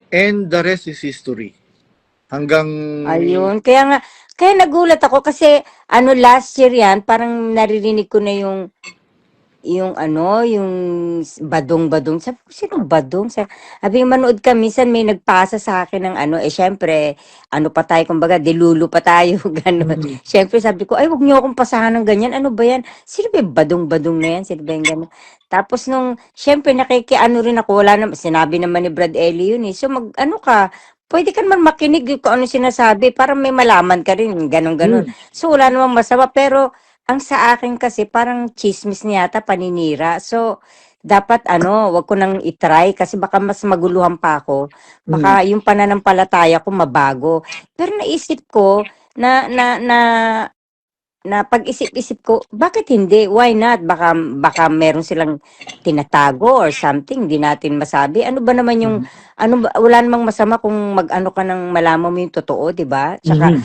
And the rest is history. Hanggang, Ayun, kaya nagulat ako kasi ano last year yan, parang naririnig ko na yung badong-badong. Sabi ko, sino badong? Sabi manood ka, minsan may nagpasa sa akin ng ano, syempre, ano pa tayo, kumbaga, dilulu pa tayo, gano'n. mm, Syempre, sabi ko, ay, wag niyo akong pasahan ng ganyan. Ano ba yan? Sino ba yung badong-badong na yan? Sino ba yung gano'n? Tapos syempre, nakikiano rin ako, wala naman, sinabi naman ni Brad Ellie yun eh. So, ano ka, pwede ka naman makinig kung ano sinasabi para may malaman ka rin, gano'n-gano'n. mm, So, wala namang masama, pero ang sa akin kasi parang tsismis niya yata, paninira. So, dapat ano, wag ko nang i-try kasi baka mas maguluhan pa ako. mm, Baka yung pananampalataya ko mabago. Pero naisip ko na pag-isip-isip ko, bakit hindi? Why not? Baka meron silang tinatago or something, hindi natin masabi. Ano ba naman yung, mm, ano ba, wala namang masama kung mag-ano ka ng malaman mo yung totoo, di ba? Tsaka, mm.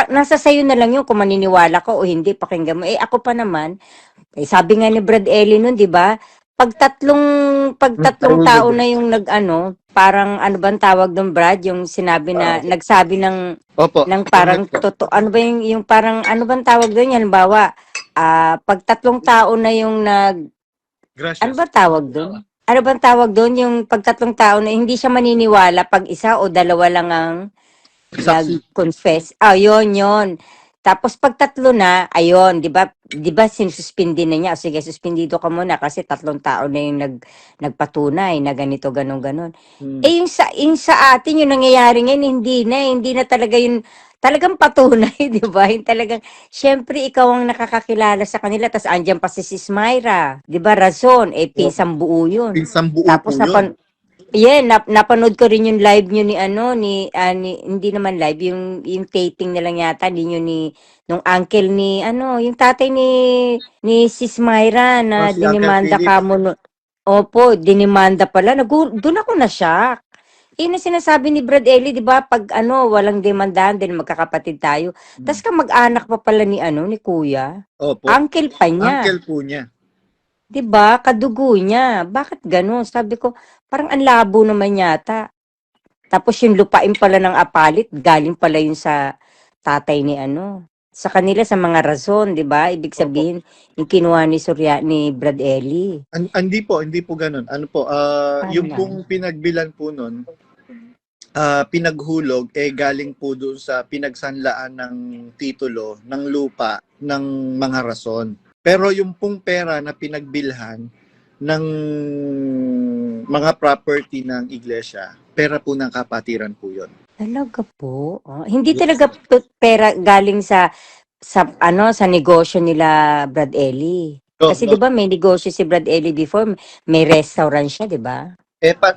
nasa sayo na lang yun kung maniniwala ka o hindi, pakinggan mo. Eh, ako pa naman, eh, sabi nga ni Brad Ellie nun, di ba? Pag tatlong, pag tatlong Narinig tao ko. na yung nag-ano, parang ano bang tawag doon, Brad? Yung sinabi Ah, na, nagsabi opo, ng parang correct po. ano ba yung parang, ano bang tawag doon? Halimbawa, pag tatlong tao na yung ano Gracias. ba tawag doon? Ano bang tawag doon? Yung pag tatlong tao na hindi siya maniniwala pag isa o dalawa lang ang Saksi. nag-confess. Ah, yon. Tapos pag tatlo na, ayun, 'di ba sinususpindi na niya. O sige, suspendido ka muna kasi tatlong tao na yung nagpatunay na ganito, ganon, ganon. Mm. Eh yung sa atin yung nangyayari ngayon, hindi na talaga yun talagang patunay, 'di ba? Yung talagang syempre ikaw ang nakakakilala sa kanila tapos andiyan pa si Sis Myra, 'di ba? Rason, Opo. pinsang buo yun. Pinsang buo po Tapos yun. yeah, napanood ko rin yung live niyo ni ano hindi naman live yung taping na lang yata ninyo nung uncle ni ano, yung tatay ni Sis Myra O na si Uncle dinimanda Philip. ka mo Opo, dinimanda pala. Doon ako na shock. Yun ang sinasabi ni Brad Ellie, 'di ba? Pag ano, walang demandahan din magkakapatid tayo. Mm. Tas mag-anak pa pala ni ano, ni Kuya. Opo. Uncle pa niya. Uncle po niya. 'Di ba? Kadugo niya. Bakit gano'n? Sabi ko, parang ang labo naman yata. Tapos yung lupain pala ng apalit, galing pala yun sa tatay ni ano. Sa kanila, sa mga rason, di ba? Ibig Opo. sabihin, yung kinuha ni Brad Ellie. Hindi po ganun. Ano po, Paano yung na? pong pinagbilan po nun, pinaghulog, galing po doon sa pinagsanlaan ng titulo, ng lupa, ng mga rason. Pero yung pong pera na pinagbilhan ng mga property ng iglesia, pera po ng kapatiran po yun. Talaga po? Hindi Yes. talaga pera galing sa negosyo nila Brad Ellie. No, Kasi no. 'di ba may negosyo si Brad Ellie before, may restaurant siya, 'di ba?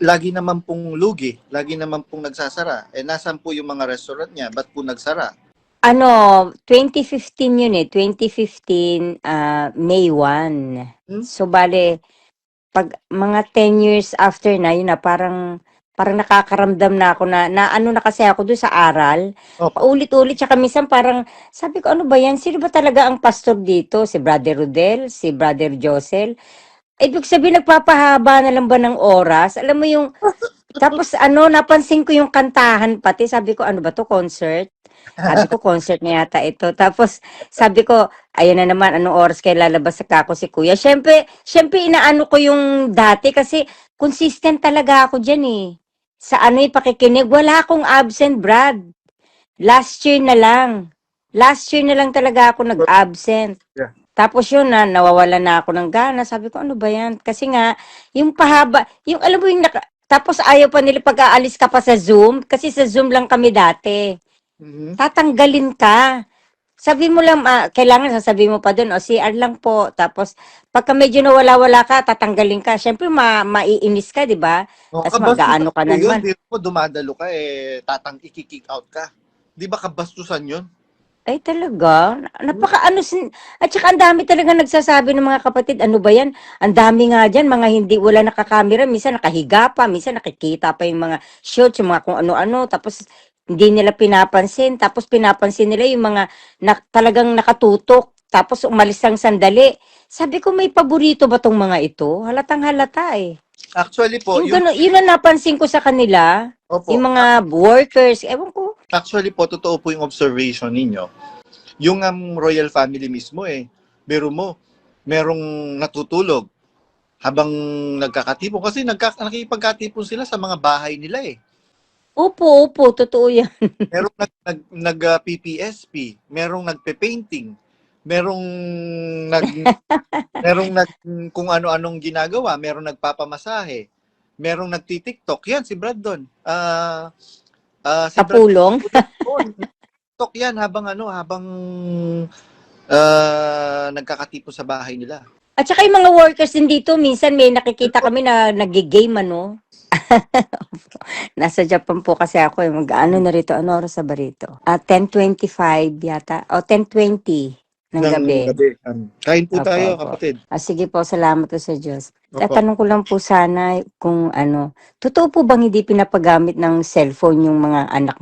Lagi naman pong lugi, lagi naman pong nagsasara. Nasan po yung mga restaurant niya? Ba't po nagsara? Ano, 2015 yun eh. 2015, May 1. Hmm? So, bale, pag mga 10 years after na, yun na, parang nakakaramdam na ako na ano na kasi ako doon sa aral. Opo. Paulit-ulit, tsaka minsan parang, sabi ko, ano ba yan? Sino ba talaga ang pastor dito? Si Brother Rodel? Si Brother Josel? Ibig sabihin, nagpapahaba na lang ba ng oras? Alam mo yung, tapos ano, napansin ko yung kantahan pati. Sabi ko, ano ba to, concert? Sabi ko, concert na yata ito. Tapos, sabi ko, ayan na naman, anong oras kayo lalabas sa kako si kuya? Siyempre, inaano ko yung dati kasi consistent talaga ako dyan eh. Sa ano yung pakikinig, wala akong absent, Brad. Last year na lang. Last year na lang talaga ako nag-absent. Yeah. Tapos yun na, nawawala na ako ng gana. Sabi ko, ano ba yan? Kasi nga, yung pahaba, yung alam mo yung tapos ayaw pa nila pag-aalis ka pa sa Zoom. Kasi sa Zoom lang kami dati. Mhm. Tatanggalin ka. Sabi mo lang, kailangan sasabihin mo pa doon, o CR lang po. Tapos, pagka medyo nawala-wala ka, tatanggalin ka. Siyempre, maiinis ka, di ba? Tapos Kabastusan mag-aano ka po na yun. naman. Di po dumadalo ka, iki-kick out ka. Di ba kabastusan yun? Ay, talaga? Napaka-ano, at saka ang dami talaga nagsasabi ng mga kapatid, ano ba yan? Ang dami nga dyan, mga hindi, wala nakakamera, minsan nakahiga pa, minsan nakikita pa yung mga shorts, yung mga kung ano-ano, tapos hindi nila pinapansin, tapos pinapansin nila yung mga talagang nakatutok, tapos umalis lang sandali. Sabi ko, may paborito ba tong mga ito? Halatang halata eh. Actually po, Yung gano'n, yun ang napansin ko sa kanila, opo, yung mga workers, ewan ko. actually po, totoo po yung observation ninyo. Yung royal family mismo biro mo, merong natutulog habang nagkakatipon. Kasi nakikipagkatipon sila sa mga bahay nila Opo, opo, totoo yan. Merong PPSP, merong nagpe-painting, merong nag merong kung ano-anong ginagawa, merong nagpapamasahe, merong nagti-TikTok. Yan si Brandon. Si Kapulong. Brandon, TikTok yan habang nagkakatipon sa bahay nila. At saka yung mga workers din dito, minsan may nakikita kami na nag-game, ano. Nasa Japan po kasi ako, mag-ano na rito, ano oras sa ba rito? 10:25 yata, o 10:20 ng gabi. Kain po Opo, tayo, opo. kapatid. Sige po, salamat po sa Diyos. Opo. Tatanong ko lang po sana kung totoo po bang hindi pinapagamit ng cellphone yung mga anak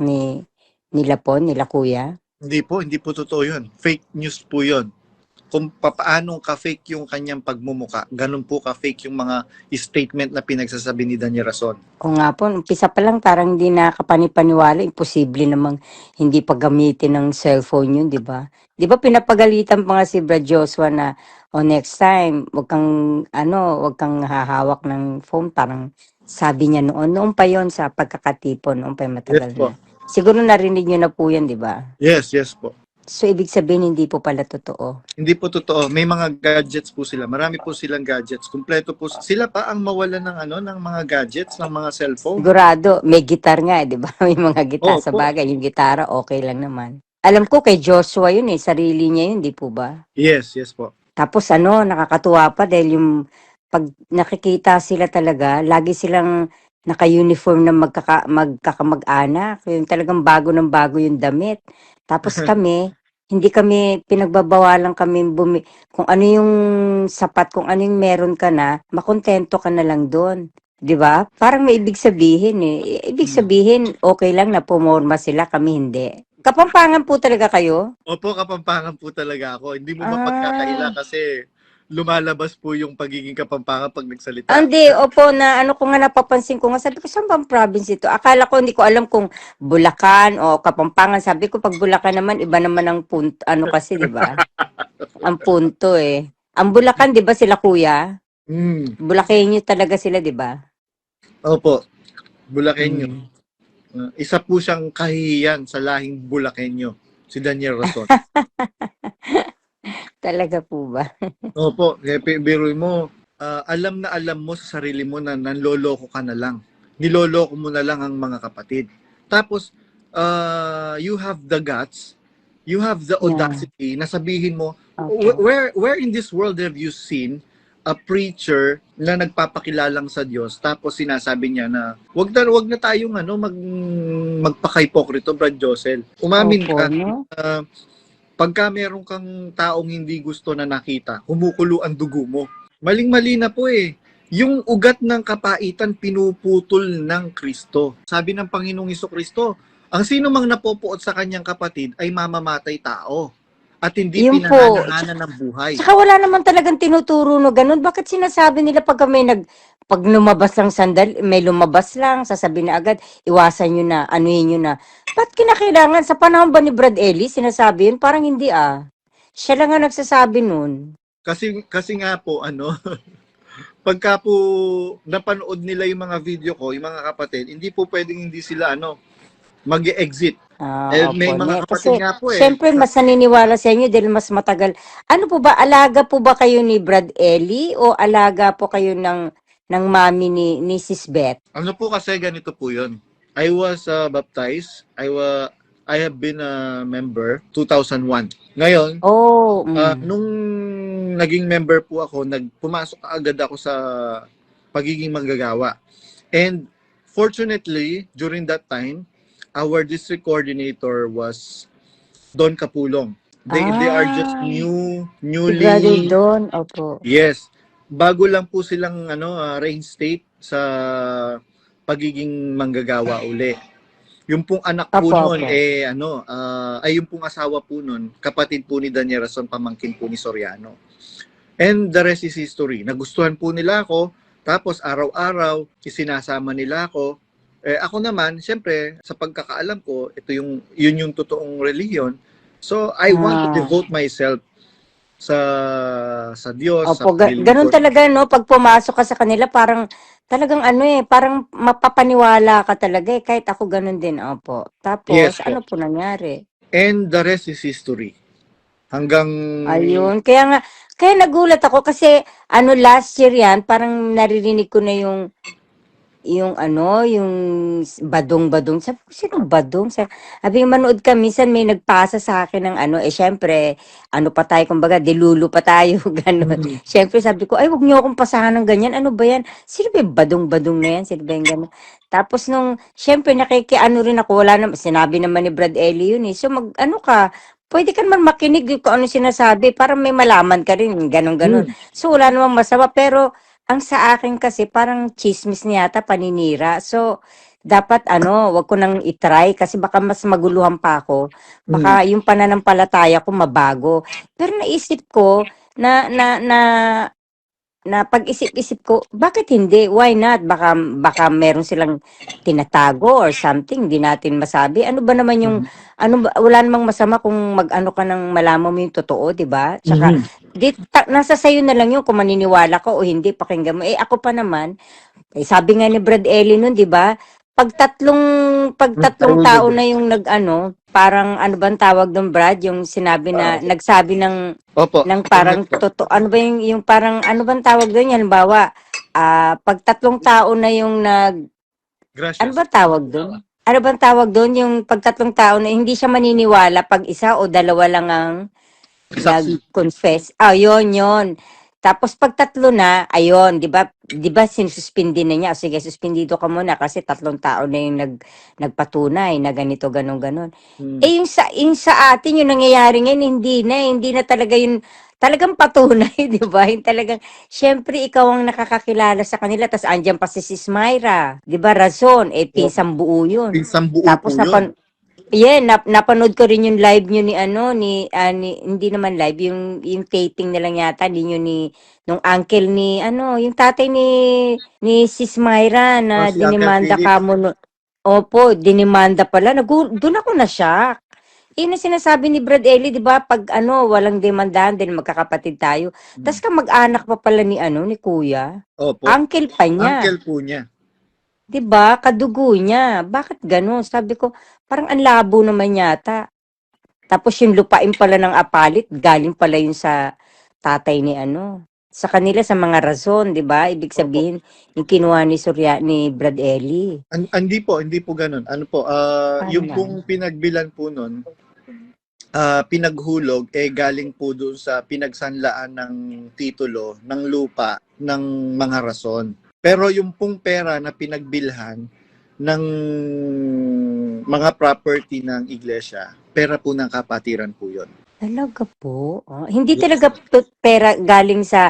nila kuya? Hindi po totoo yun. Fake news po yun. Kung paano ka-fake yung kanyang pagmumuka, ganun po ka-fake yung mga statement na pinagsasabi ni Daniel Rason. O nga po, umpisa pa lang parang hindi nakapanipaniwala, imposible namang hindi paggamitin ng cellphone yun, di ba? Di ba pinapagalitan pa nga si Brad Joshua na, next time, wag kang hahawak ng phone, parang sabi niya noon pa yon sa pagkakatipon, noon pa yung matagal Yes po. na. Siguro narinig niyo na po yan, di ba? Yes po. So, ibig sabihin, hindi po pala totoo. Hindi po totoo. May mga gadgets po sila. Marami po silang gadgets. Kumpleto po. Sila pa ang mawala ng mga gadgets, ng mga cellphone. Sigurado, may gitar nga, di ba? May mga gitar sa Opo. bagay. Yung gitara, okay lang naman. Alam ko kay Joshua yun sarili niya yun, di po ba? Yes po. Tapos nakakatuwa pa dahil yung pag nakikita sila talaga, lagi silang naka-uniform na magkakamag-anak. Yung talagang bago ng bago yung damit. Tapos kami, hindi kami, pinagbabawalan kami kung ano yung sapat, kung ano yung meron ka na, makontento ka na lang doon. 'Di ba? Parang may ibig sabihin Ibig sabihin, okay lang na pumorma sila, kami hindi. Kapampangan po talaga kayo? Opo, Kapampangan po talaga ako. Hindi mo Ah. mapagkakaila kasi lumalabas po yung pagiging Kapampangan pag nagsalita. Hindi, opo, na ko nga napapansin ko nga, sabi ko, saan bang province ito? Akala ko, hindi ko alam kung Bulacan o Kapampangan. Sabi ko, pag Bulacan naman, iba naman ang punto, kasi, di ba? Ang punto Ang Bulacan, di ba sila kuya? Bulakenyo talaga sila, di ba? Opo, Bulakenyo. Isa po siyang kahihiyan sa lahing Bulakenyo, si Daniel Rason. Talaga po ba? Opo, biruin mo, alam na alam mo sa sarili mo na nanloloko ka na lang. Niloloko mo na lang ang mga kapatid. Tapos, you have the guts, you have the audacity na sabihin mo, where in this world have you seen a preacher na nagpapakilalang sa Diyos tapos sinasabi niya na wag na tayong magpaka-hipokrito, Brad Josel. Umamin ka. No? Pagka meron kang taong hindi gusto na nakita, kumukulo ang dugo mo. Maling-mali na po Yung ugat ng kapaitan pinuputol ng Kristo. Sabi ng Panginoong Hesukristo, ang sino mang napopuot sa kanyang kapatid ay mamamatay tao at hindi pinananahanan ng buhay. Saka wala naman talagang tinuturo no ganun. Bakit sinasabi nila pag lumabas lang may lumabas lang, sasabihin na agad, iwasan nyo na, anuhin nyo na. Ba't kinakailangan? Sa panahon ba ni Brad Ellis, sinasabi yun? Parang hindi Siya lang ang nagsasabi nun. Kasi nga po, pagka po napanood nila yung mga video ko, yung mga kapatid, hindi po pwedeng hindi sila mag-exit. May mga kapatid nga po Siyempre, mas naniniwala sa inyo dahil mas matagal. Ano po ba, alaga po ba kayo ni Brad Ellie o alaga po kayo ng mami ni Sis Beth? Ano po kasi ganito po yun. I was baptized. I have been a member 2001. Ngayon, nung naging member po ako, pumasok agad ako sa pagiging manggagawa. And fortunately, during that time, our district coordinator was Don Capulong. They are just newly Don, opo. Yes. Bago lang po silang reinstate sa pagiging manggagawa uli. Yung pong anak po noon yung pong asawa po noon, kapatid po ni Daniel Rason, pamangkin po ni Soriano. And the rest is history. Nagustuhan po nila ako, Tapos araw-araw, isinasama nila ako. Ako naman, siyempre, sa pagkakaalam ko, yun yung totoong relihiyon. So, I want to Ah. devote myself sa Diyos, sa Opo, ganun paglilingkod. talaga, no? Pag pumasok ka sa kanila, parang talagang ano eh, parang mapapaniwala ka talaga eh. Kahit ako ganun din, opo. Yes Tapos, po. ano po nangyari? And the rest is history. Hanggang, Ayun. Kaya nagulat ako kasi ano last year yan, parang naririnig ko na yung ano, yung badong-badong. Sabi ko, sino badong? Sabi ko, manood ka, minsan may nagpasa sa akin ng ano, syempre, ano pa tayo, kumbaga, dilulo pa tayo, gano'n. Syempre, sabi ko, ay, wag niyo akong pasahan ng ganyan. Ano ba yan? Sino ba yung badong-badong na yan? Sino ba yung gano'n? Tapos syempre, nakikiano rin ako, wala naman, sinabi naman ni Brad Ellie yun eh. So, ano ka, pwede ka naman makinig kung ano sinasabi, para may malaman ka rin, gano'n-gano'n. mm, So, wala namang masama, pero, ang sa akin kasi parang chismis niya yata paninira. So, dapat ano, wag ko nang itry kasi baka mas maguluhan pa ako. mm, Baka yung pananampalataya ko mabago. Pero naisip ko na pag-isip-isip ko, bakit hindi? Why not? Baka meron silang tinatago or something, di natin masabi. Ano ba naman yung, mm, wala namang masama kung mag-ano ka ng malaman mo yung totoo, di ba? Tsaka, mm. nasa sayo na lang yun kung maniniwala ka o hindi, pakinggan mo. Ako pa naman, sabi nga ni Brad Ellie nun, di ba? Pag tatlong tao Nahulog. na yung nag-ano, parang ano bang tawag doon, Brad? Yung sinabi na, nagsabi Opo, ng correct parang po. totoo, ano ba yung parang, ano bang tawag doon? Halimbawa, pag tatlong tao na yung ano Gracias. ba tawag doon? Ano bang tawag doon? Yung pagtatlong tao na hindi siya maniniwala pag isa o dalawa lang ang Saksi. nag-confess. Yun. Tapos pag tatlo na, ayun, 'di ba sinususpindi na niya. O, sige, suspendido ka muna kasi tatlong tao na yung nagpatunay na ganito, ganon. Mm. Yung sa atin, yung nangyayari ngayon, hindi na talaga yun, talagang patunay, 'di ba? Yung talagang, syempre, ikaw ang nakakakilala sa kanila, tapos andyan pa si Sis Myra, 'di ba? Rason, Opo. pinsang buo yun. Pinsang buo po Tapos yun. yeah, napanood ko rin yung live nyo ni ano hindi naman live yung taping na lang yata ninyo nung uncle ni ano, yung tatay ni Sis Myra Oh, na si Uncle dinimanda Philip. ka mo Opo, dinimanda pala. Doon ako na shock. Yun ang sinasabi ni Brad Ellie, 'di ba? Pag ano, walang demandahan din magkakapatid tayo. Mm. Tas mag-anak pa pala ni Kuya. Opo. Uncle pa niya. Uncle po niya. 'Di ba? Kadugo niya. Bakit gano'n? Sabi ko, parang ang labo naman yata. Tapos yung lupain pala ng apalit, galing pala yun sa tatay ni ano. Sa kanila, sa mga rason, di ba? Ibig Opo. sabihin, yung kinuha ni Brad Ellie. Hindi po ganun. Ano po, Paano yung man? pong pinagbilan po nun, pinaghulog, galing po doon sa pinagsanlaan ng titulo, ng lupa, ng mga rason. Pero yung pong pera na pinagbilhan ng mga property ng iglesia, pera po ng kapatiran po yun. Talaga po? Hindi Yes. talaga pera galing sa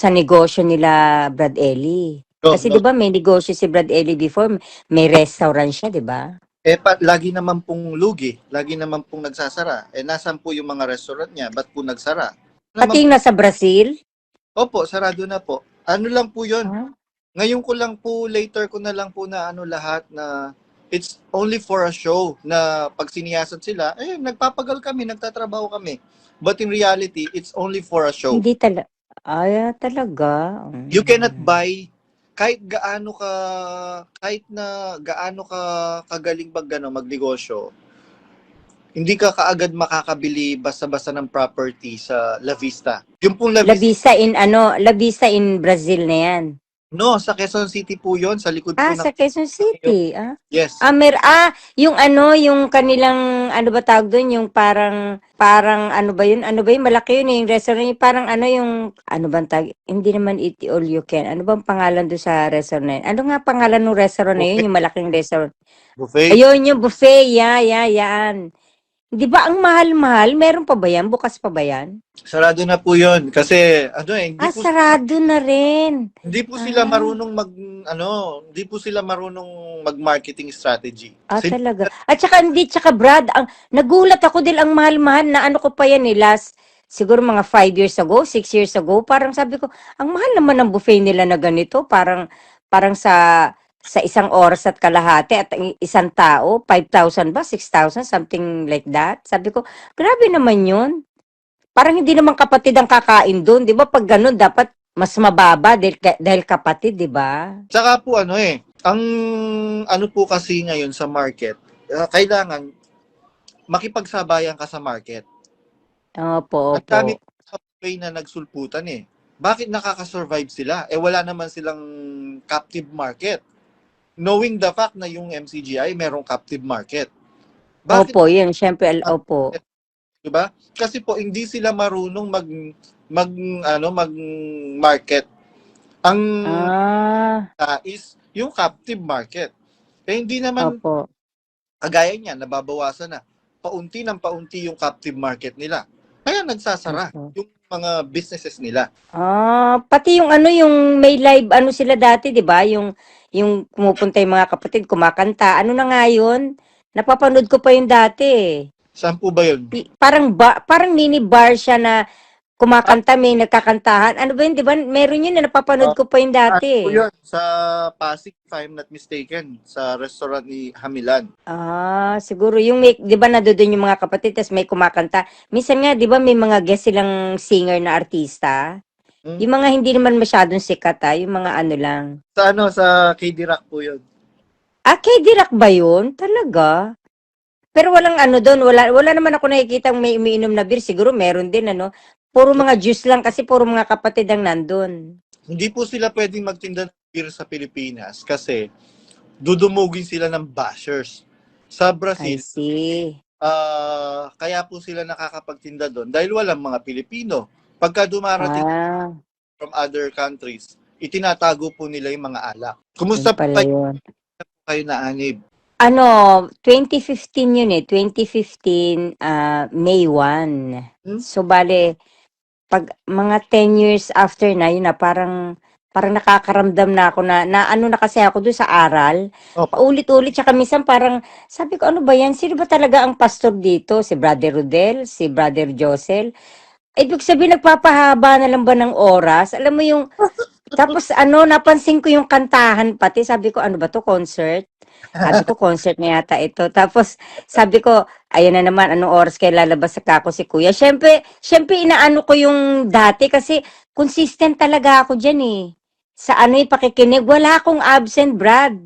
negosyo nila Brad Ellie. No, Kasi no. 'di ba may negosyo si Brad Ellie before, may restaurant siya, 'di ba? Lagi naman pong lugi, lagi naman pong nagsasara. Nasan po yung mga restaurant niya? Ba't po nagsara? Pati Naman yung po, nasa Brazil? opo, sarado na po. Ano lang po yun? Ah, Ngayon ko lang po, later ko na lang po na ano lahat na it's only for a show na pag siniyasan sila, nagpapagal kami, nagtatrabaho kami. But in reality, it's only for a show. hindi talaga. You cannot buy kahit na gaano ka kagaling magnegosyo, hindi ka kaagad makakabili basta-basta ng property sa La Vista. Yung pong La Vista, Labisa in Brazil na yan. no, sa Quezon City po yon, sa likod po ng Sa Quezon City. yes. Yung kanilang, ano ba tawag doon, yung parang, ano ba yun, malaki yun, yung restaurant, yung parang ano bang tawag, hindi naman eat all you can, ano bang pangalan doon sa restaurant na yun? Ano nga pangalan ng restaurant na Buffet. yun, yung malaking restaurant? Buffet. Ayun, yung buffet, yan. Di ba ang mahal-mahal? Meron pa ba yan? Bukas pa ba yan? Sarado na po yon kasi Sarado na rin. hindi po sila Ah. marunong hindi po sila marunong mag-marketing strategy. Talaga. At saka Brad, nagulat ako dahil ang mahal-mahal na ano ko pa yan last siguro mga 5 years ago, 6 years ago, parang sabi ko, ang mahal naman ng buffet nila na ganito, parang sa isang oras at kalahati at ang isang tao, 5,000 ba, 6,000, something like that. Sabi ko, grabe naman yun. Parang hindi naman kapatid ang kakain doon, 'di ba? Pag ganun, dapat mas mababa dahil kapatid, 'di ba? Tsaka po ang ano po kasi ngayon sa market, kailangan makipagsabayan ka sa market. Opo, Ang dami opo. sa buffet na nagsulputan eh. Bakit nakaka-survive sila? Wala naman silang captive market. Knowing the fact na yung MCGI merong captive market. Bakit Opo, yun, syempre, opo. 'di ba? Kasi po hindi sila marunong mag market. Ang Ah, is yung captive market. Hindi naman opo. kagaya niya nababawasan na. Paunti ng paunti yung captive market nila. Kaya nagsasara Opo. yung mga businesses nila. Pati yung yung may live ano sila dati, 'di ba? Yung pumupunta yung mga kapatid, kumakanta. Ano na nga yun? Napapanood ko pa yung dati, eh. Saan po ba yun? Parang mini bar siya na kumakanta, may nagkakantahan. Ano ba yun, 'di ba? Meron yun na napapanood ko pa yung Ano dati, po eh. yun? Sa Pasig, if I'm not mistaken, sa restaurant ni Hamilan. Siguro yung may, 'di ba nandoon yung mga kapatid tas may kumakanta. Minsan nga 'di ba may mga guest silang singer na artista. Hmm? Yung mga hindi naman masyadong sikat yung mga ano lang. Sa KD Rock po yun. Kay Dirak ba yun? Talaga? Pero walang ano doon, wala naman ako nakikitang may umiinom na beer. Siguro meron din ano. Puro mga juice lang kasi puro mga kapatid ang nandun. Hindi po sila pwedeng magtinda ng beer sa Pilipinas kasi dudumugin sila ng bashers. Sa I Brazil, see. kaya po sila nakakapagtinda doon dahil walang mga Pilipino. Pagka dumarating Ah, from other countries, itinatago po nila yung mga alak. yun Kumusta po pala yun. kayo na Anib? Ano, 2015 yun eh. 2015, May 1. Hmm? So, bale, pag mga 10 years after na, yun na, parang nakakaramdam na ako na ano na kasi ako doon sa aral. Opo. Paulit-ulit, tsaka minsan parang, sabi ko, ano ba yan? Sino ba talaga ang pastor dito? Si Brother Rodel? Si Brother Josel? Ibig sabihin, nagpapahaba na lang ba ng oras? Alam mo yung, tapos napansin ko yung kantahan pati. Sabi ko, ano ba to, concert? Sabi ko, concert na yata ito. Tapos, sabi ko, ayan na naman, anong oras kayo lalabas sa kako si kuya? Siyempre, inaano ko yung dati kasi consistent talaga ako dyan eh. Sa yung pakikinig, wala akong absent, Brad.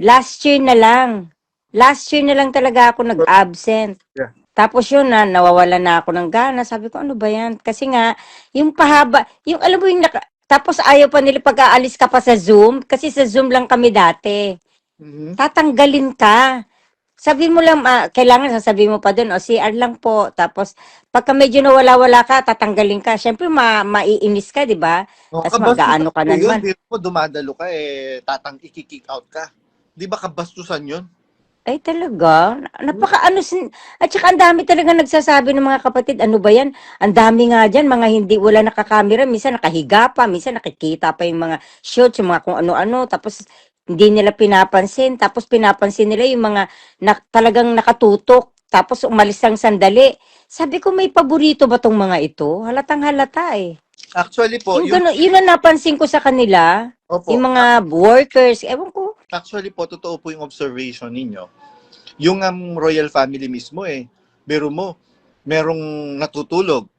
Last year na lang. Last year na lang talaga ako nag-absent. Yeah. Tapos yun nawawala na ako ng gana. Sabi ko, ano ba yan? Kasi nga, yung pahaba, yung alam mo yung tapos ayaw pa nila pag-aalis ka pa sa Zoom. Kasi sa Zoom lang kami dati. Mhm. Tatanggalin ka. Sabi mo lang, kailangan sasabihin mo pa doon, o CR lang po. Tapos, pagka medyo nawala-wala ka, tatanggalin ka. Siyempre, maiinis ka, di ba? Tapos Kabastusan mag-aano ka po na yun. naman. Di mo dumadalo ka i-kick out ka. Di ba kabastusan yun? Ay, talaga? At saka ang dami talaga nagsasabi ng mga kapatid, ano ba yan? Ang dami nga dyan, mga hindi, wala nakakamera, minsan nakahiga pa, minsan nakikita pa yung mga shorts, yung mga kung ano-ano, tapos hindi nila pinapansin, tapos pinapansin nila yung mga talagang nakatutok, tapos umalis lang sandali. Sabi ko, may paborito ba tong mga ito? Halatang halata eh. Actually po, Yung gano, yun ang napansin ko sa kanila, opo, yung mga workers, ewan ko. actually po, totoo po yung observation ninyo. Yung royal family mismo biro mo, merong natutulog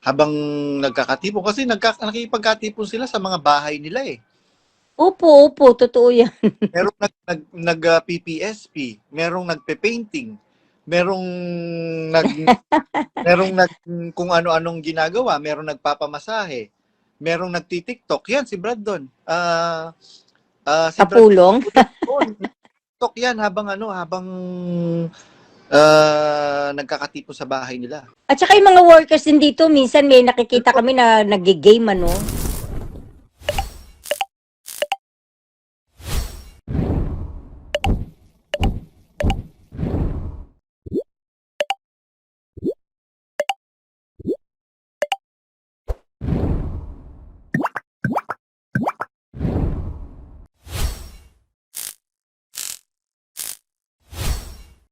habang nagkakatipon. Kasi nakikipagkatipon sila sa mga bahay nila Opo, totoo yan. Merong PPSP, merong nagpe-painting, merong merong kung ano-anong ginagawa, merong nagpapamasahe, merong nagti-TikTok. Yan si Brad doon. Si Brad Kapulong. TikTok yan habang nagkakatipon sa bahay nila. At saka yung mga workers din dito, minsan may nakikita kami na nag-game, ano.